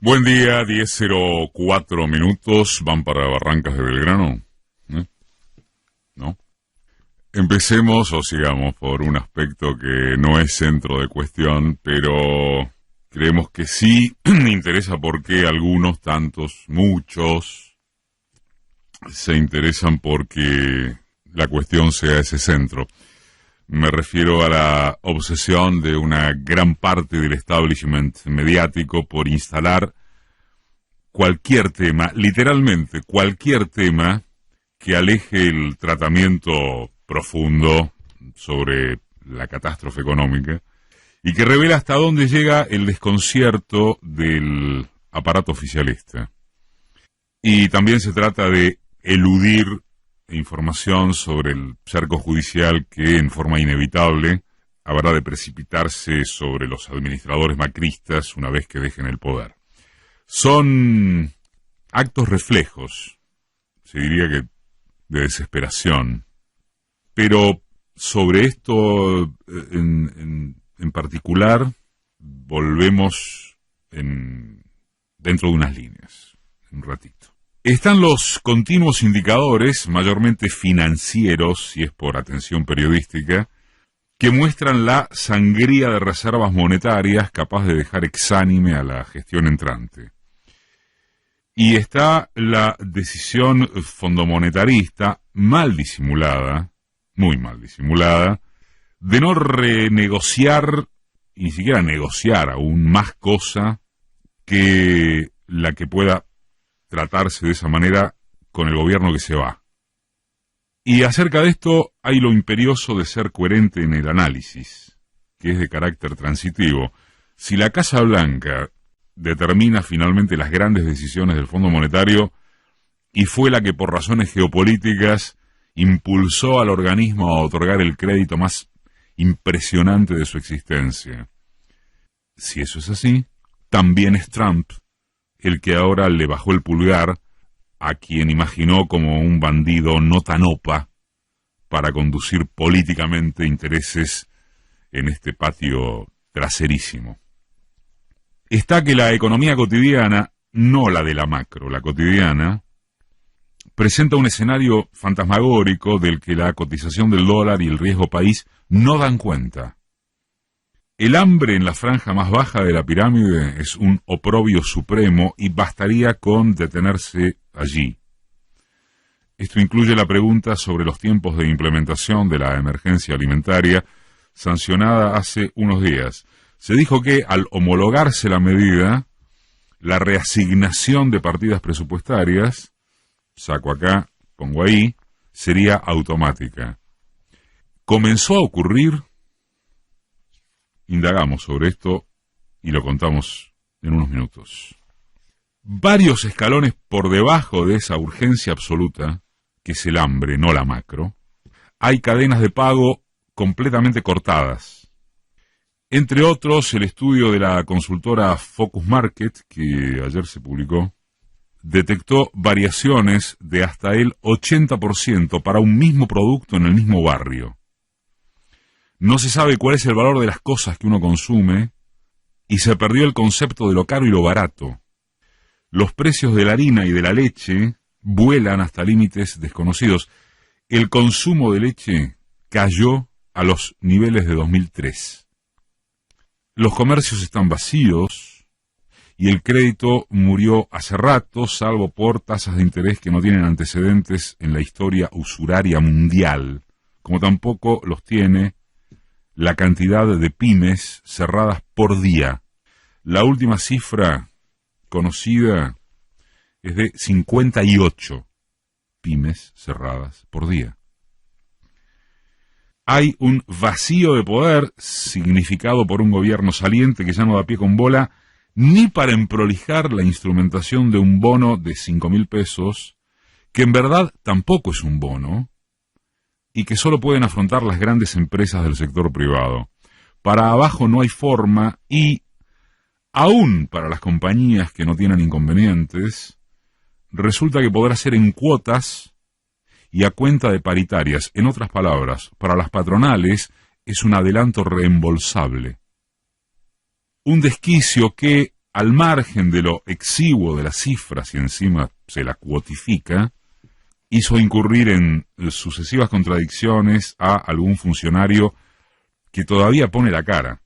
Buen día, 10:04 van para Barrancas de Belgrano. ¿No? Empecemos o sigamos por un aspecto que no es centro de cuestión, pero creemos que sí interesa porque algunos, tantos, muchos, se interesan porque la cuestión sea ese centro. Me refiero a la obsesión de una gran parte del establishment mediático por instalar cualquier tema, literalmente cualquier tema, que aleje el tratamiento profundo sobre la catástrofe económica y que revela hasta dónde llega el desconcierto del aparato oficialista. Y también se trata de eludir información sobre el cerco judicial que, en forma inevitable, habrá de precipitarse sobre los administradores macristas una vez que dejen el poder. Son actos reflejos, se diría que de desesperación, pero sobre esto en particular volvemos dentro de unas líneas, un ratito. Están los continuos indicadores, mayormente financieros, si es por atención periodística, que muestran la sangría de reservas monetarias capaz de dejar exánime a la gestión entrante. Y está la decisión fondomonetarista, mal disimulada, muy mal disimulada, de no renegociar, ni siquiera negociar aún más cosa que la que pueda tratarse de esa manera con el gobierno que se va. Y acerca de esto hay lo imperioso de ser coherente en el análisis, que es de carácter transitivo. Si la Casa Blanca determina finalmente las grandes decisiones del Fondo Monetario y fue la que por razones geopolíticas impulsó al organismo a otorgar el crédito más impresionante de su existencia, si eso es así, también es Trump el que ahora le bajó el pulgar a quien imaginó como un bandido no tan opa para conducir políticamente intereses en este patio traserísimo. Está que la economía cotidiana, no la de la macro, la cotidiana, presenta un escenario fantasmagórico del que la cotización del dólar y el riesgo país no dan cuenta. El hambre en la franja más baja de la pirámide es un oprobio supremo y bastaría con detenerse allí. Esto incluye la pregunta sobre los tiempos de implementación de la emergencia alimentaria sancionada hace unos días. Se dijo que al homologarse la medida, la reasignación de partidas presupuestarias, saco acá, pongo ahí, sería automática. ¿Comenzó a ocurrir? Indagamos sobre esto y lo contamos en unos minutos. Varios escalones por debajo de esa urgencia absoluta, que es el hambre, no la macro, hay cadenas de pago completamente cortadas. Entre otros, el estudio de la consultora Focus Market, que ayer se publicó, detectó variaciones de hasta el 80% para un mismo producto en el mismo barrio. No se sabe cuál es el valor de las cosas que uno consume y se perdió el concepto de lo caro y lo barato. Los precios de la harina y de la leche vuelan hasta límites desconocidos. El consumo de leche cayó a los niveles de 2003. Los comercios están vacíos y el crédito murió hace rato, salvo por tasas de interés que no tienen antecedentes en la historia usuraria mundial, como tampoco los tiene la cantidad de pymes cerradas por día. La última cifra conocida es de 58 pymes cerradas por día. Hay un vacío de poder significado por un gobierno saliente que ya no da pie con bola ni para emprolijar la instrumentación de un bono de 5.000 pesos, que en verdad tampoco es un bono, y que solo pueden afrontar las grandes empresas del sector privado. Para abajo no hay forma y, aún para las compañías que no tienen inconvenientes, resulta que podrá ser en cuotas y a cuenta de paritarias. En otras palabras, para las patronales es un adelanto reembolsable. Un desquicio que, al margen de lo exiguo de las cifras y encima se la cuotifica, hizo incurrir en sucesivas contradicciones a algún funcionario que todavía pone la cara.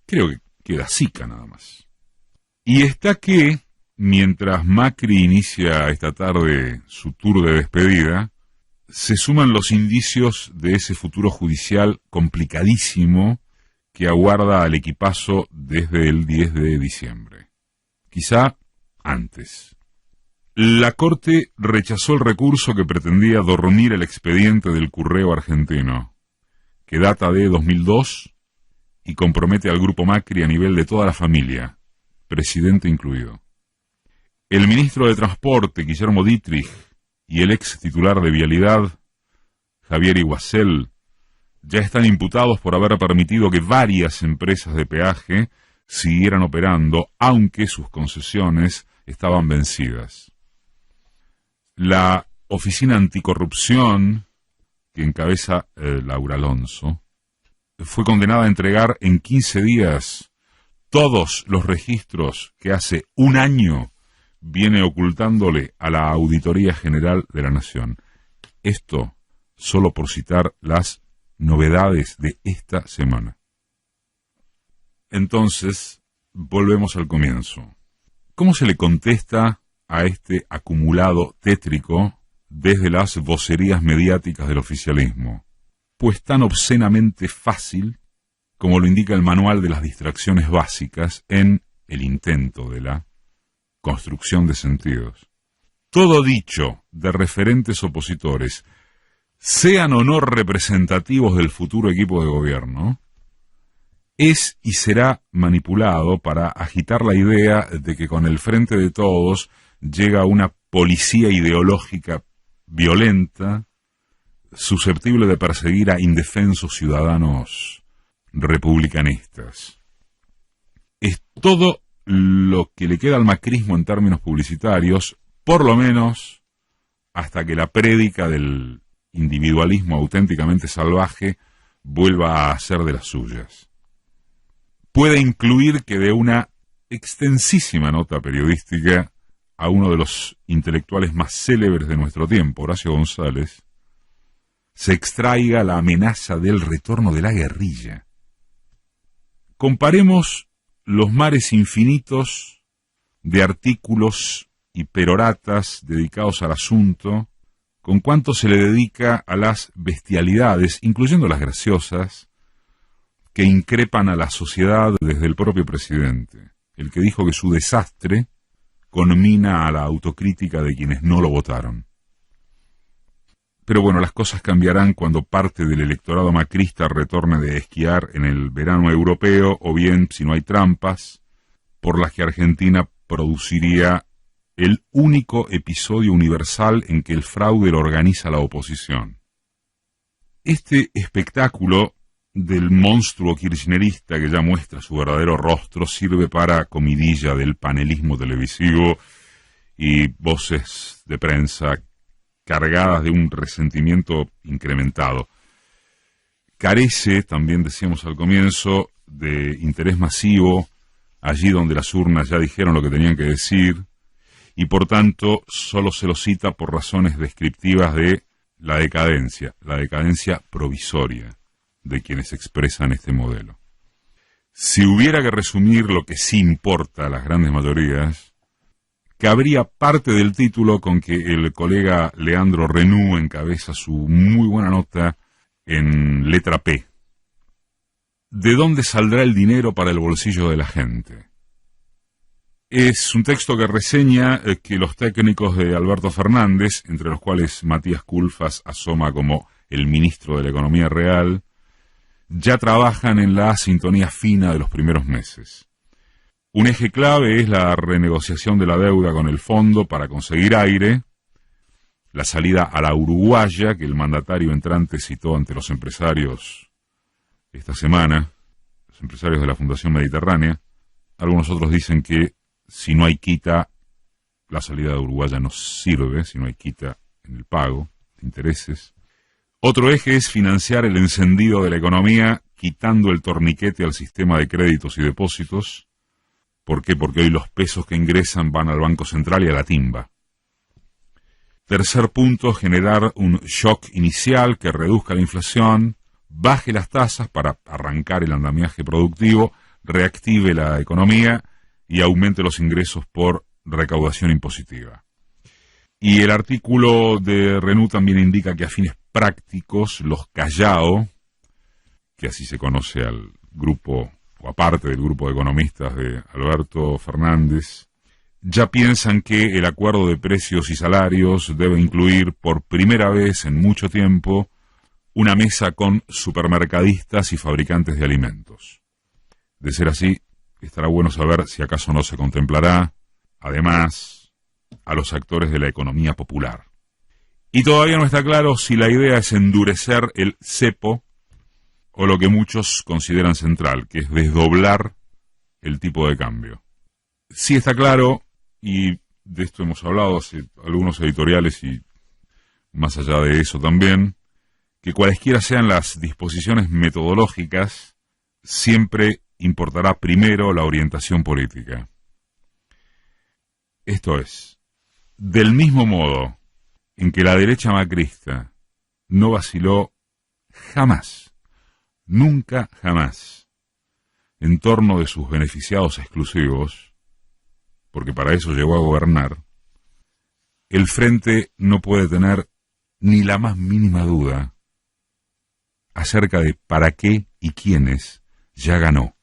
Creo que queda Sica nada más. Y está que, mientras Macri inicia esta tarde su tour de despedida, se suman los indicios de ese futuro judicial complicadísimo que aguarda al equipazo desde el 10 de diciembre. Quizá antes. La Corte rechazó el recurso que pretendía dormir el expediente del Curreo argentino, que data de 2002 y compromete al grupo Macri a nivel de toda la familia, presidente incluido. El ministro de Transporte, Guillermo Dittrich, y el ex titular de Vialidad, Javier Iguacel, ya están imputados por haber permitido que varias empresas de peaje siguieran operando, aunque sus concesiones estaban vencidas. La Oficina Anticorrupción, que encabeza Laura Alonso, fue condenada a entregar en 15 días todos los registros que hace un año viene ocultándole a la Auditoría General de la Nación. Esto solo por citar las novedades de esta semana. Entonces, volvemos al comienzo. ¿Cómo se le contesta a este acumulado tétrico desde las vocerías mediáticas del oficialismo? Pues tan obscenamente fácil como lo indica el manual de las distracciones básicas en el intento de la construcción de sentidos. Todo dicho de referentes opositores, sean o no representativos del futuro equipo de gobierno, es y será manipulado para agitar la idea de que con el Frente de Todos llega una policía ideológica violenta, susceptible de perseguir a indefensos ciudadanos republicanistas. Es todo lo que le queda al macrismo en términos publicitarios, por lo menos hasta que la prédica del individualismo auténticamente salvaje vuelva a ser de las suyas. Puede incluir que de una extensísima nota periodística a uno de los intelectuales más célebres de nuestro tiempo, Horacio González, se extraiga la amenaza del retorno de la guerrilla. Comparemos los mares infinitos de artículos y peroratas dedicados al asunto con cuánto se le dedica a las bestialidades, incluyendo las graciosas, que increpan a la sociedad desde el propio presidente, el que dijo que su desastre conmina a la autocrítica de quienes no lo votaron. Pero bueno, las cosas cambiarán cuando parte del electorado macrista retorne de esquiar en el verano europeo, o bien, si no hay trampas, por las que Argentina produciría el único episodio universal en que el fraude lo organiza la oposición. Este espectáculo del monstruo kirchnerista que ya muestra su verdadero rostro sirve para comidilla del panelismo televisivo y voces de prensa cargadas de un resentimiento incrementado. Carece, también decíamos al comienzo, de interés masivo, allí donde las urnas ya dijeron lo que tenían que decir, y por tanto solo se lo cita por razones descriptivas de la decadencia provisoria de quienes expresan este modelo. Si hubiera que resumir lo que sí importa a las grandes mayorías, cabría parte del título con que el colega Leandro Renú encabeza su muy buena nota en letra P. ¿De dónde saldrá el dinero para el bolsillo de la gente? Es un texto que reseña que los técnicos de Alberto Fernández, entre los cuales Matías Culfas asoma como el ministro de la Economía Real, ya trabajan en la sintonía fina de los primeros meses. Un eje clave es la renegociación de la deuda con el fondo para conseguir aire, la salida a la uruguaya que el mandatario entrante citó ante los empresarios esta semana, los empresarios de la Fundación Mediterránea. Algunos otros dicen que si no hay quita, la salida de uruguaya no sirve, si no hay quita en el pago de intereses. Otro eje es financiar el encendido de la economía, quitando el torniquete al sistema de créditos y depósitos. ¿Por qué? Porque hoy los pesos que ingresan van al Banco Central y a la timba. Tercer punto, generar un shock inicial que reduzca la inflación, baje las tasas para arrancar el andamiaje productivo, reactive la economía y aumente los ingresos por recaudación impositiva. Y el artículo de Renú también indica que a fines prácticos los Callao, que así se conoce al grupo, o aparte del grupo de economistas de Alberto Fernández, ya piensan que el acuerdo de precios y salarios debe incluir por primera vez en mucho tiempo una mesa con supermercadistas y fabricantes de alimentos. De ser así, estará bueno saber si acaso no se contemplará, además, a los actores de la economía popular. Y todavía no está claro si la idea es endurecer el cepo o lo que muchos consideran central, que es desdoblar el tipo de cambio. Sí está claro, y de esto hemos hablado hace algunos editoriales y más allá de eso también, que cualesquiera sean las disposiciones metodológicas, siempre importará primero la orientación política. Esto es, del mismo modo en que la derecha macrista no vaciló jamás, nunca jamás, en torno de sus beneficiados exclusivos, porque para eso llegó a gobernar, el Frente no puede tener ni la más mínima duda acerca de para qué y quiénes ya ganó.